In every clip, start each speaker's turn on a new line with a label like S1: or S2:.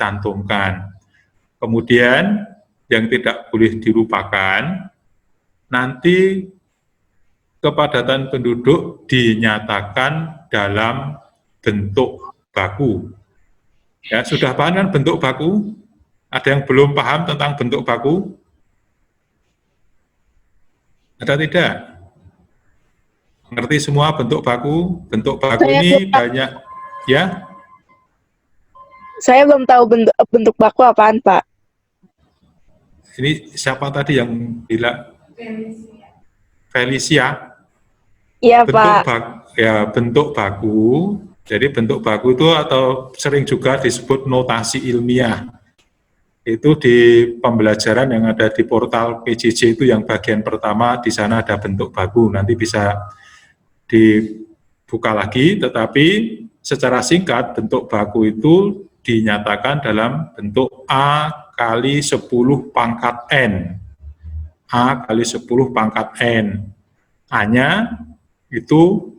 S1: dicantumkan. Kemudian yang tidak boleh dilupakan, nanti kepadatan penduduk dinyatakan dalam bentuk baku. Ya, sudah paham kan bentuk baku? Ada yang belum paham tentang bentuk baku? Ada tidak? Ngerti semua bentuk baku? Bentuk baku ini banyak, ya?
S2: Saya belum tahu bentuk baku apaan, Pak.
S1: Ini siapa tadi yang bilang? Felicia.
S2: Iya,
S1: bentuk
S2: Pak.
S1: Bentuk baku. Jadi bentuk baku itu atau sering juga disebut notasi ilmiah. Itu di pembelajaran yang ada di portal PJJ itu yang bagian pertama, di sana ada bentuk baku. Nanti bisa dibuka lagi, tetapi secara singkat bentuk baku itu dinyatakan dalam bentuk A kali 10 pangkat N. A kali 10 pangkat N. A-nya itu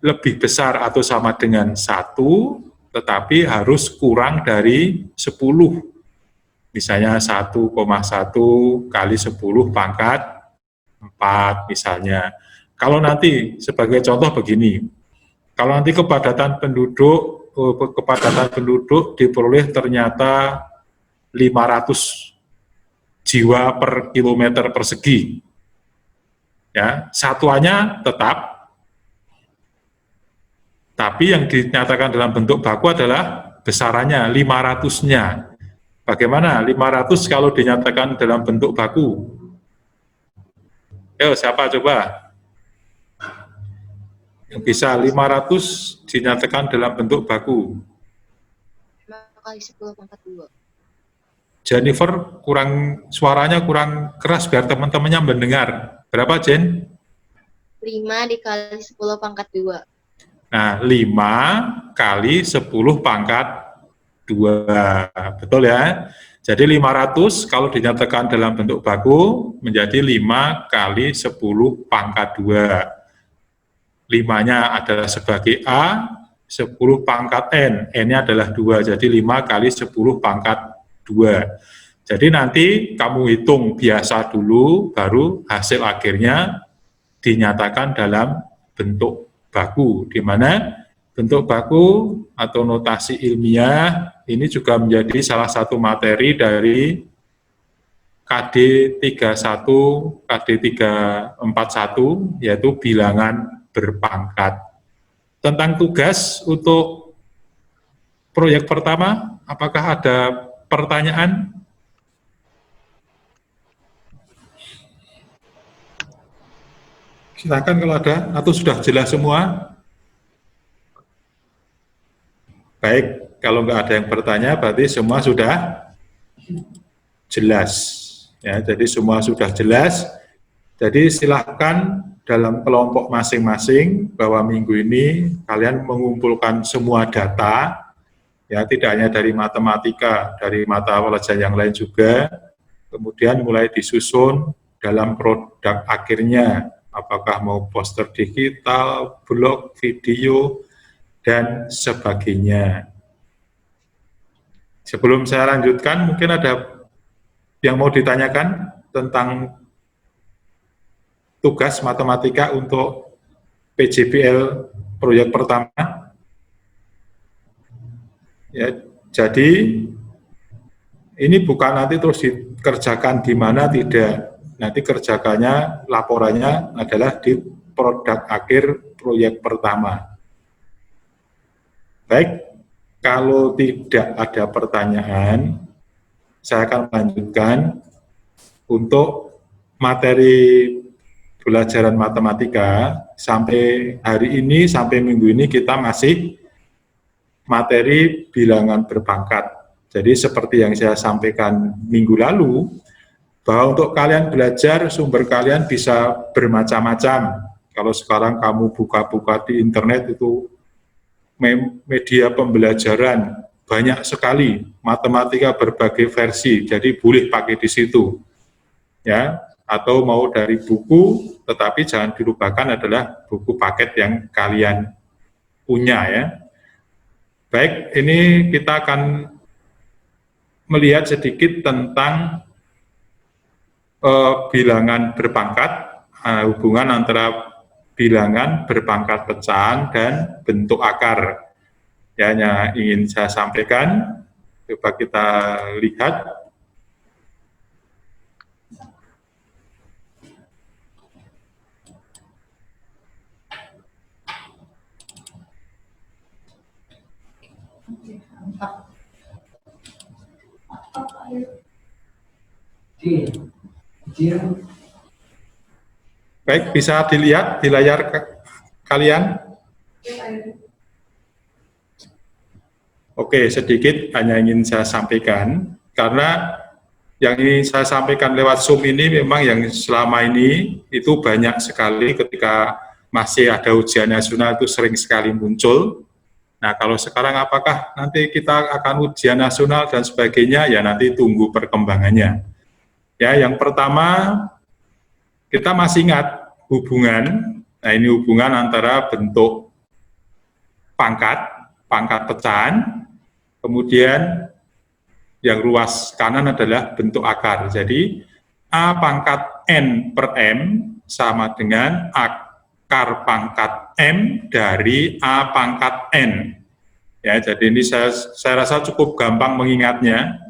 S1: lebih besar atau sama dengan 1, tetapi harus kurang dari 10. Misalnya 1,1 kali 10 pangkat 4 misalnya. Kalau nanti sebagai contoh begini, kalau nanti kepadatan penduduk diperoleh ternyata 500 jiwa per kilometer persegi. Ya, satuannya tetap, tapi yang dinyatakan dalam bentuk baku adalah besarannya, 500-nya. Bagaimana 500 kalau dinyatakan dalam bentuk baku? Ayo, siapa coba? Yang bisa 500 dinyatakan dalam bentuk baku.
S3: 5 kali 10 pangkat 2.
S1: Jennifer, suaranya kurang keras biar teman-temannya mendengar. Berapa, Jen?
S3: 5 dikali 10 pangkat 2.
S1: Nah, 5 kali 10 pangkat 2. Betul ya? Jadi 500 kalau dinyatakan dalam bentuk baku menjadi 5 kali 10 pangkat 2. 5-nya adalah sebagai A, 10 pangkat N. N-nya adalah 2, jadi 5 kali 10 pangkat 2. Jadi nanti kamu hitung biasa dulu, baru hasil akhirnya dinyatakan dalam bentuk baku, di mana bentuk baku atau notasi ilmiah ini juga menjadi salah satu materi dari KD 31, KD 341, yaitu bilangan berpangkat. Tentang tugas untuk proyek pertama, apakah ada pertanyaan? Silakan kalau ada, atau sudah jelas semua? Baik, kalau nggak ada yang bertanya, berarti semua sudah jelas. Ya, jadi semua sudah jelas. Jadi silahkan dalam kelompok masing-masing bahwa minggu ini kalian mengumpulkan semua data, ya tidak hanya dari matematika, dari mata pelajaran yang lain juga, kemudian mulai disusun dalam produk akhirnya, apakah mau poster digital, blog, video, dan sebagainya. Sebelum saya lanjutkan, mungkin ada yang mau ditanyakan tentang tugas matematika untuk PJBL proyek pertama. Ya, jadi ini bukan nanti terus dikerjakan di mana, tidak. Nanti kerjakannya, laporannya adalah di produk akhir proyek pertama. Baik, kalau tidak ada pertanyaan, saya akan melanjutkan untuk materi pelajaran matematika. Sampai hari ini, sampai minggu ini kita masih materi bilangan berpangkat. Jadi seperti yang saya sampaikan minggu lalu, bahwa untuk kalian belajar, sumber kalian bisa bermacam-macam. Kalau sekarang kamu buka-buka di internet itu media pembelajaran banyak sekali, matematika berbagai versi, jadi boleh pakai di situ. Ya, atau mau dari buku, tetapi jangan dilupakan adalah buku paket yang kalian punya ya. Baik, ini kita akan melihat sedikit tentang bilangan berpangkat, hubungan antara bilangan berpangkat pecahan dan bentuk akar. Ya, hanya ingin saya sampaikan, coba kita lihat. Baik, bisa dilihat di layar kalian? Oke, sedikit hanya ingin saya sampaikan, karena yang ingin saya sampaikan lewat Zoom ini memang yang selama ini itu banyak sekali ketika masih ada ujian nasional itu sering sekali muncul. Nah, kalau sekarang apakah nanti kita akan ujian nasional dan sebagainya, ya nanti tunggu perkembangannya. Ya, yang pertama, kita masih ingat hubungan, nah ini hubungan antara bentuk pangkat pecahan, kemudian yang ruas kanan adalah bentuk akar. Jadi, A pangkat N per M sama dengan akar pangkat M dari A pangkat N. Ya, jadi ini saya rasa cukup gampang mengingatnya.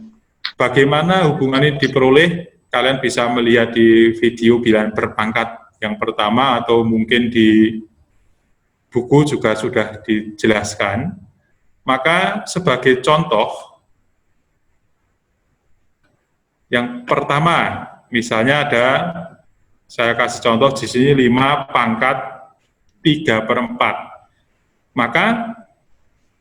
S1: Bagaimana hubungan ini diperoleh, kalian bisa melihat di video bilangan berpangkat yang pertama atau mungkin di buku juga sudah dijelaskan. Maka sebagai contoh, yang pertama, misalnya ada, saya kasih contoh di sini 5 pangkat 3/4. Maka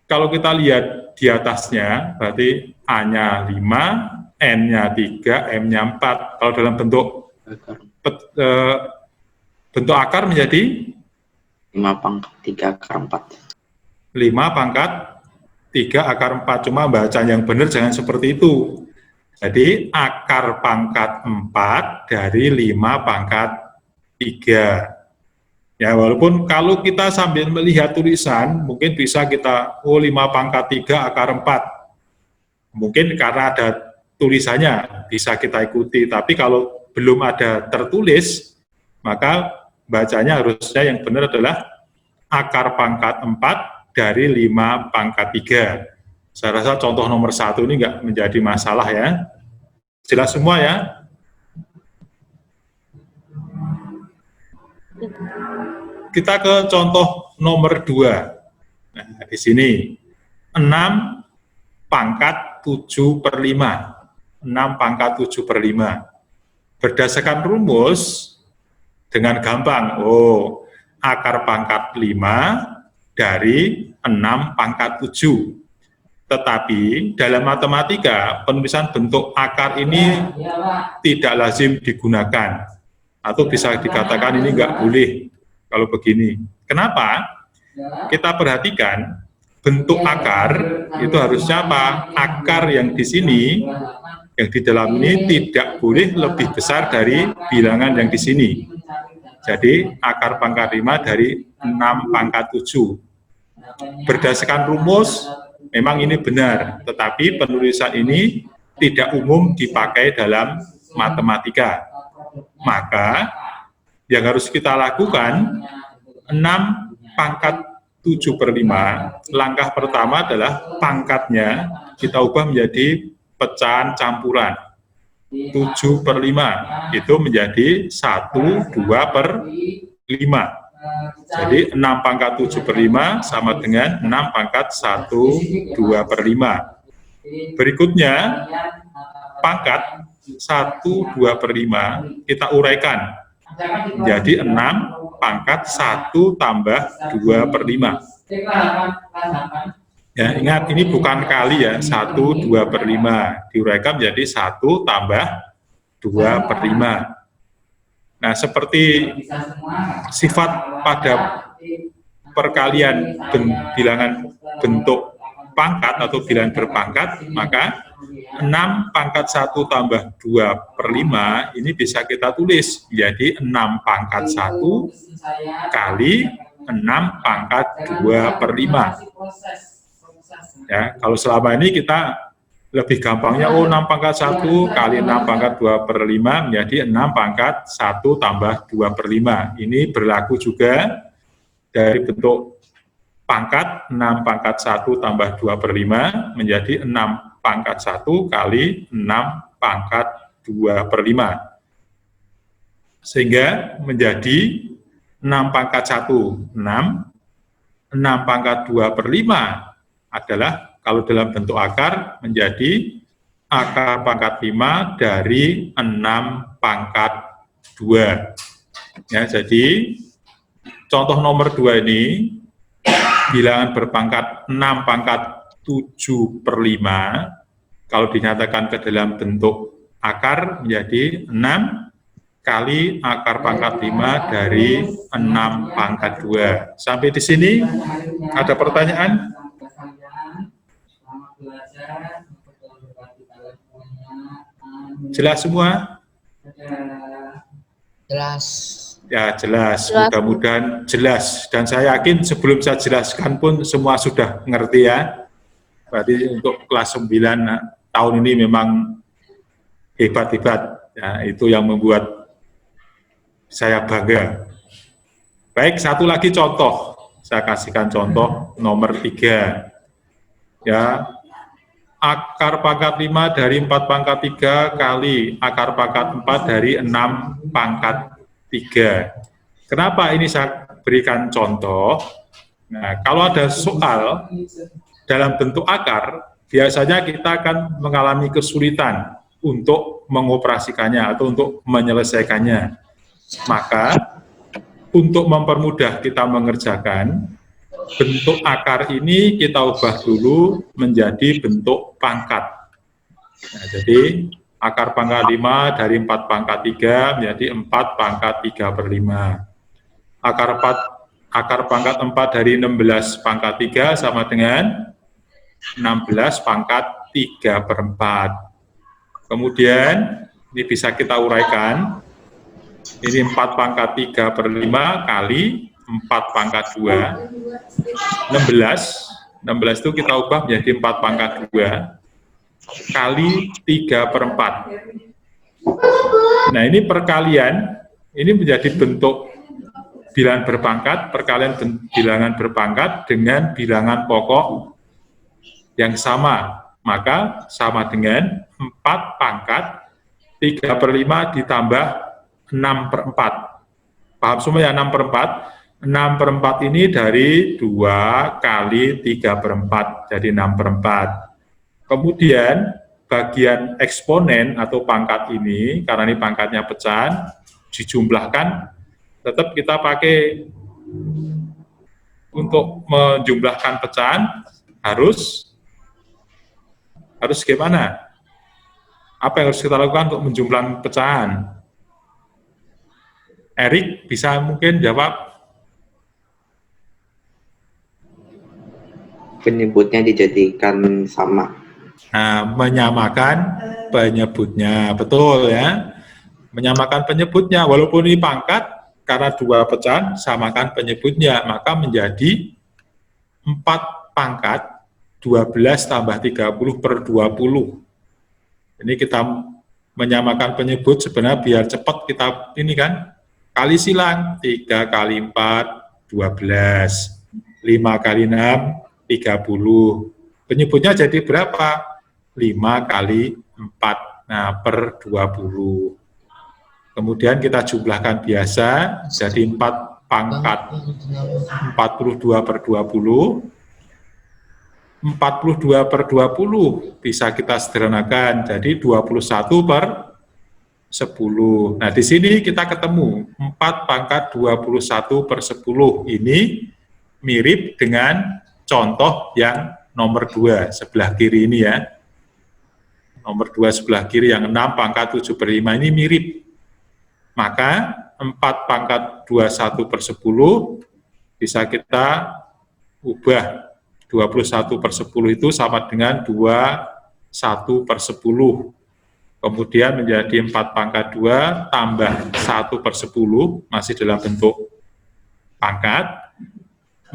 S1: kalau kita lihat di atasnya, berarti A-nya 5, N-nya 3, M-nya 4. Kalau dalam bentuk akar menjadi
S4: 5 pangkat 3 akar 4.
S1: 5 pangkat 3 akar 4. Cuma bacaan yang benar jangan seperti itu. Jadi akar pangkat 4 dari 5 pangkat 3. Ya, walaupun kalau kita sambil melihat tulisan, mungkin bisa kita, 5 pangkat 3 akar 4. Mungkin karena ada tulisannya, bisa kita ikuti. Tapi kalau belum ada tertulis, maka bacanya harusnya yang benar adalah akar pangkat 4 dari 5 pangkat 3. Saya rasa contoh nomor 1 ini nggak menjadi masalah ya. Jelas semua ya? Kita ke contoh nomor 2. Nah, di sini 6 pangkat 7/5. 6 pangkat 7/5. Berdasarkan rumus, dengan gampang, akar pangkat 5 dari 6 pangkat 7. Tetapi dalam matematika, penulisan bentuk akar ini tidak lazim digunakan. Atau bisa dikatakan ini nggak boleh kalau begini. Kenapa? Kita perhatikan bentuk akar itu harusnya apa? Akar yang di sini, yang di dalam ini tidak boleh lebih besar dari bilangan yang di sini. Jadi akar pangkat 5 dari 6 pangkat 7. Berdasarkan rumus, memang ini benar, tetapi penulisan ini tidak umum dipakai dalam matematika. Maka yang harus kita lakukan, 6 pangkat 7/5, langkah pertama adalah pangkatnya kita ubah menjadi pecahan campuran. 7/5 itu menjadi 1/2/5. Jadi 6 pangkat 7/5 sama dengan 6 pangkat 1/2/5. Berikutnya, pangkat 1/2/5 kita uraikan menjadi 6 pangkat 1 tambah 2/5. Ya, ingat ini bukan kali ya, 1/2/5 diuraikan menjadi 1 tambah 2/5. Nah, seperti sifat pada perkalian bilangan bentuk pangkat atau bilangan berpangkat, maka 6 pangkat 1 tambah 2/5 ini bisa kita tulis menjadi 6 pangkat 1 kali 6 pangkat 2/5. Ya, kalau selama ini kita lebih gampangnya, 6 pangkat 1 kali 6 pangkat 2/5 menjadi 6 pangkat 1 tambah 2/5. Ini berlaku juga dari bentuk pangkat 6 pangkat 1 tambah 2/5 menjadi 6 pangkat 1 kali 6 pangkat 2/5. Sehingga menjadi 6 pangkat 1, 6 pangkat 2/5 adalah kalau dalam bentuk akar menjadi akar pangkat 5 dari 6 pangkat 2. Ya, jadi contoh nomor 2 ini, bilangan berpangkat 6 pangkat 7/5, kalau dinyatakan ke dalam bentuk akar menjadi 6 kali akar pangkat 5 dari 6 pangkat 2. Sampai di sini ada pertanyaan? Jelas semua?
S5: Jelas.
S1: Ya, jelas. Mudah-mudahan jelas. Dan saya yakin sebelum saya jelaskan pun semua sudah ngerti ya. Berarti untuk kelas 9 tahun ini memang hebat-hebat. Ya, itu yang membuat saya bangga. Baik, satu lagi contoh. Saya kasihkan contoh nomor 3. Ya, akar pangkat 5 dari 4 pangkat 3 kali akar pangkat 4 dari 6 pangkat 3. Kenapa ini saya berikan contoh? Nah, kalau ada soal dalam bentuk akar, biasanya kita akan mengalami kesulitan untuk mengoperasikannya atau untuk menyelesaikannya. Maka, untuk mempermudah kita mengerjakan, bentuk akar ini kita ubah dulu menjadi bentuk pangkat. Nah, jadi akar pangkat 5 dari 4 pangkat 3 menjadi 4 pangkat 3/5. Akar pangkat 4 dari 16 pangkat 3 sama dengan 16 pangkat 3/4. Kemudian ini bisa kita uraikan. Ini 4 pangkat 3/5 kali 4 pangkat 2. 16 itu kita ubah menjadi 4 pangkat 2 kali 3/4. Nah, ini perkalian, ini menjadi bentuk bilangan berpangkat, perkalian bilangan berpangkat dengan bilangan pokok yang sama. Maka sama dengan 4 pangkat 3/5 ditambah 6/4. Paham semua ya 6/4? 6/4 ini dari 2 kali 3/4, jadi 6/4. Kemudian bagian eksponen atau pangkat ini, karena ini pangkatnya pecahan, dijumlahkan, tetap kita pakai untuk menjumlahkan pecahan harus gimana? Apa yang harus kita lakukan untuk menjumlahkan pecahan? Erik bisa mungkin jawab.
S4: Penyebutnya dijadikan sama.
S1: Nah, menyamakan penyebutnya, betul ya. Menyamakan penyebutnya, walaupun ini pangkat, karena 2 pecahan, samakan penyebutnya, maka menjadi 4 pangkat 12 tambah 30/20. Ini kita menyamakan penyebut sebenarnya biar cepat kita ini kan, kali silang, 3 kali 4, 12, 5 kali 6, 30. Penyebutnya jadi berapa? 5 kali 4, nah per 20. Kemudian kita jumlahkan biasa, jadi 4 pangkat 42/20. 42/20 bisa kita sederhanakan, jadi 21/10. Nah, di sini kita ketemu 4 pangkat 21/10 ini mirip dengan contoh yang nomor 2 sebelah kiri ini ya. Nomor 2 sebelah kiri yang 6 pangkat 7/5 ini mirip. Maka 4 pangkat 21/10 bisa kita ubah 21/10 itu sama dengan 21/10. Kemudian menjadi 4 pangkat 2 tambah 1/10, masih dalam bentuk pangkat,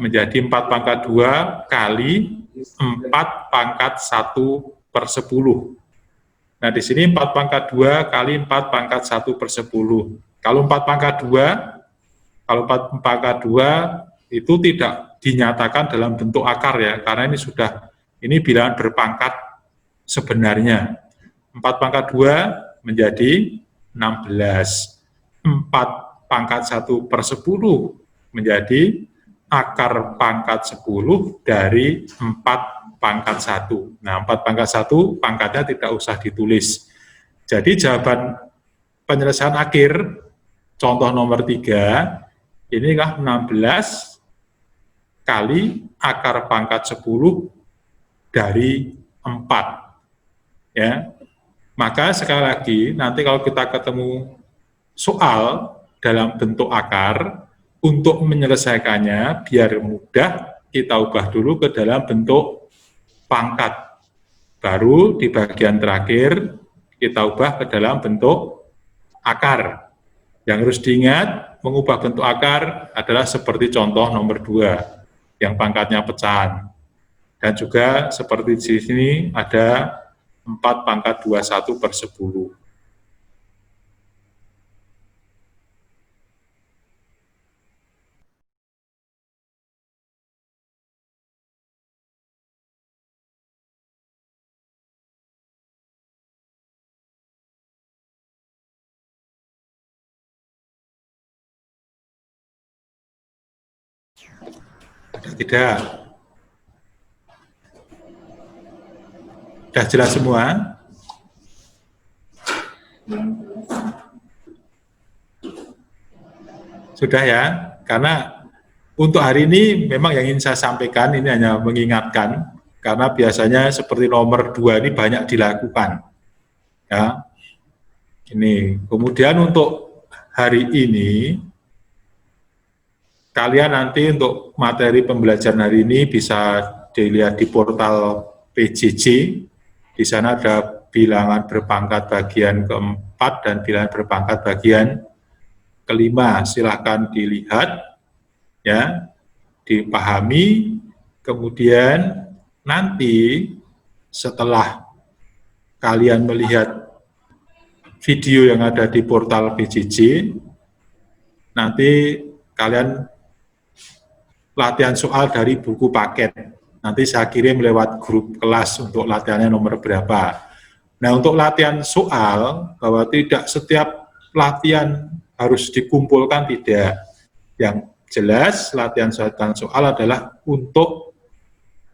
S1: menjadi 4 pangkat 2 kali 4 pangkat 1 per 10. Nah, di sini 4 pangkat 2 kali 4 pangkat 1 per 10. Kalau 4 pangkat 2 itu tidak dinyatakan dalam bentuk akar ya, karena ini bilangan berpangkat sebenarnya. 4 pangkat 2 menjadi 16. 4 pangkat 1 per 10 menjadi akar pangkat 10 dari 4 pangkat 1. Nah, 4 pangkat 1 pangkatnya tidak usah ditulis. Jadi jawaban penyelesaian akhir, contoh nomor 3, inilah 16 kali akar pangkat 10 dari 4. Ya. Maka sekali lagi, nanti kalau kita ketemu soal dalam bentuk akar, untuk menyelesaikannya biar mudah, kita ubah dulu ke dalam bentuk pangkat. Baru di bagian terakhir, kita ubah ke dalam bentuk akar. Yang harus diingat, mengubah bentuk akar adalah seperti contoh nomor 2, yang pangkatnya pecahan. Dan juga seperti di sini ada 4 pangkat 21 per 10. Ada tidak? Sudah jelas semua? Sudah ya? Karena untuk hari ini memang yang ingin saya sampaikan ini hanya mengingatkan, karena biasanya seperti nomor 2 ini banyak dilakukan. Ya. Ini. Kemudian untuk hari ini, kalian nanti untuk materi pembelajaran hari ini bisa dilihat di portal PJJ. Di sana ada bilangan berpangkat bagian keempat dan bilangan berpangkat bagian kelima. Silahkan dilihat, ya, dipahami. Kemudian nanti setelah kalian melihat video yang ada di portal PJJ, nanti kalian latihan soal dari buku paket. Nanti saya kirim lewat grup kelas untuk latihannya nomor berapa. Nah, untuk latihan soal, bahwa tidak setiap latihan harus dikumpulkan, tidak. Yang jelas, latihan soal adalah untuk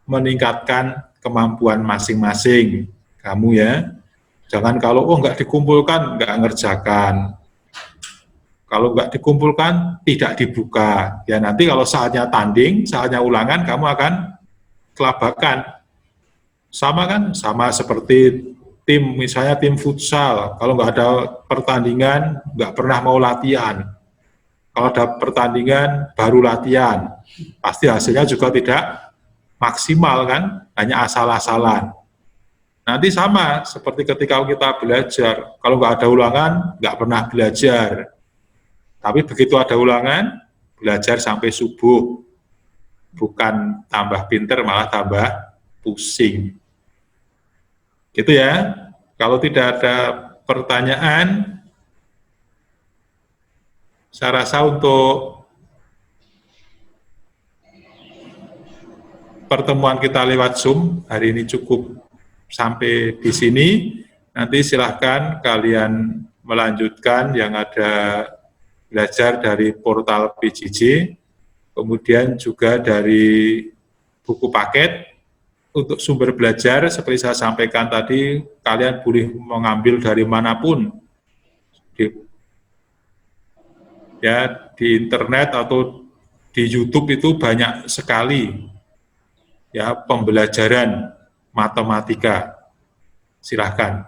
S1: meningkatkan kemampuan masing-masing. Kamu ya, jangan kalau, nggak dikumpulkan, nggak ngerjakan. Kalau nggak dikumpulkan, tidak dibuka. Ya nanti kalau saatnya tanding, saatnya ulangan, kamu akan kelabakan. Sama kan? Sama seperti tim, misalnya tim futsal. Kalau nggak ada pertandingan, nggak pernah mau latihan. Kalau ada pertandingan, baru latihan. Pasti hasilnya juga tidak maksimal kan? Hanya asal-asalan. Nanti sama seperti ketika kita belajar. Kalau nggak ada ulangan, nggak pernah belajar. Tapi begitu ada ulangan, belajar sampai subuh. Bukan tambah pinter, malah tambah pusing. Gitu ya. Kalau tidak ada pertanyaan, saya rasa untuk pertemuan kita lewat Zoom hari ini cukup sampai di sini. Nanti silahkan kalian melanjutkan yang ada belajar dari portal PJJ, kemudian juga dari buku paket. Untuk sumber belajar, seperti saya sampaikan tadi, kalian boleh mengambil dari manapun, di internet atau di YouTube itu banyak sekali ya pembelajaran matematika. Silahkan.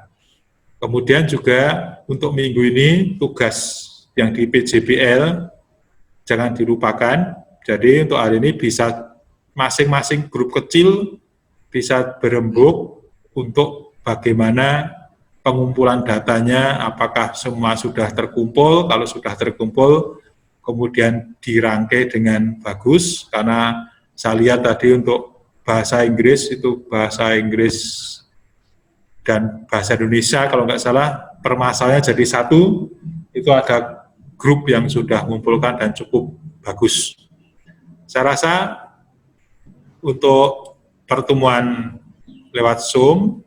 S1: Kemudian juga untuk minggu ini tugas yang di PJBL jangan dilupakan. Jadi untuk hari ini bisa masing-masing grup kecil bisa berembuk untuk bagaimana pengumpulan datanya, apakah semua sudah terkumpul. Kalau sudah terkumpul, kemudian dirangkai dengan bagus, karena saya lihat tadi untuk bahasa Inggris itu bahasa Inggris dan bahasa Indonesia kalau nggak salah permasalahannya jadi satu, itu ada grup yang sudah mengumpulkan dan cukup bagus. Saya rasa untuk pertemuan lewat Zoom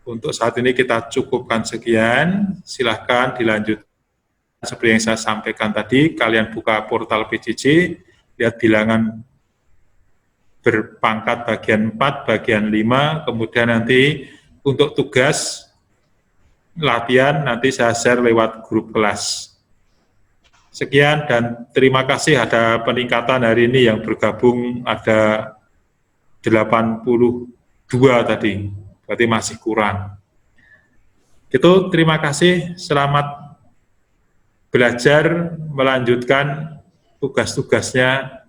S1: untuk saat ini kita cukupkan sekian. Silahkan dilanjut. Seperti yang saya sampaikan tadi, kalian buka portal PJJ, lihat bilangan berpangkat bagian 4, bagian 5, kemudian nanti untuk tugas latihan nanti saya share lewat grup kelas. Sekian dan terima kasih, ada peningkatan hari ini yang bergabung ada 82 tadi, berarti masih kurang. Itu terima kasih, selamat belajar, melanjutkan tugas-tugasnya,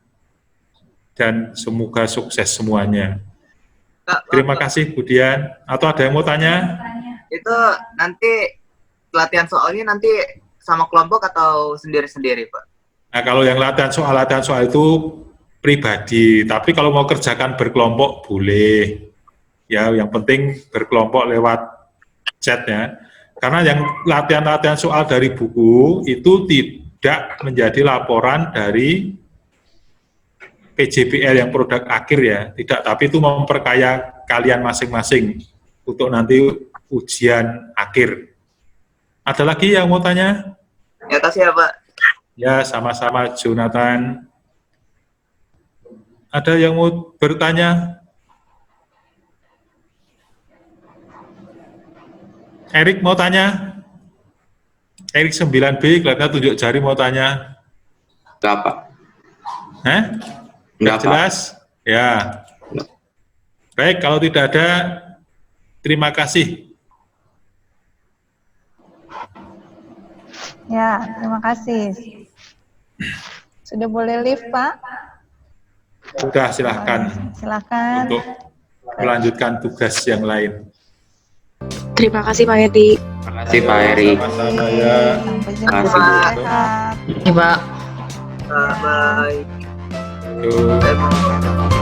S1: dan semoga sukses semuanya. Terima kasih, Budian. Atau ada yang mau tanya?
S5: Itu nanti latihan soalnya nanti sama kelompok atau sendiri-sendiri, Pak?
S1: Nah, kalau yang latihan soal itu pribadi, tapi kalau mau kerjakan berkelompok boleh. Ya, yang penting berkelompok lewat chat ya. Karena yang latihan-latihan soal dari buku itu tidak menjadi laporan dari PJBL yang produk akhir ya, tidak, tapi itu memperkaya kalian masing-masing untuk nanti ujian akhir. Ada lagi yang mau tanya?
S5: Ya, kasih ya, Pak.
S1: Ya, sama-sama Jonathan. Ada yang mau bertanya? Erik mau tanya? Erik 9B, kelihatannya tunjuk jari mau tanya.
S4: Enggak, Pak.
S1: Hah?
S4: Enggak, Pak.
S1: Jelas? Ya. Baik, kalau tidak ada, terima kasih.
S6: Ya, terima kasih. Sudah boleh live, Pak?
S1: Sudah, silahkan
S6: Silakan.
S1: untuk melanjutkan tugas yang lain.
S2: Terima kasih Pak Edi.
S4: Terima kasih, Pak Eri.
S1: Sama-sama ya.
S6: Sampai jumpa.
S4: Terima kasih.
S6: Sehat.
S3: Ya, Pak.
S5: Bye.
S1: Yuk.
S5: Bye.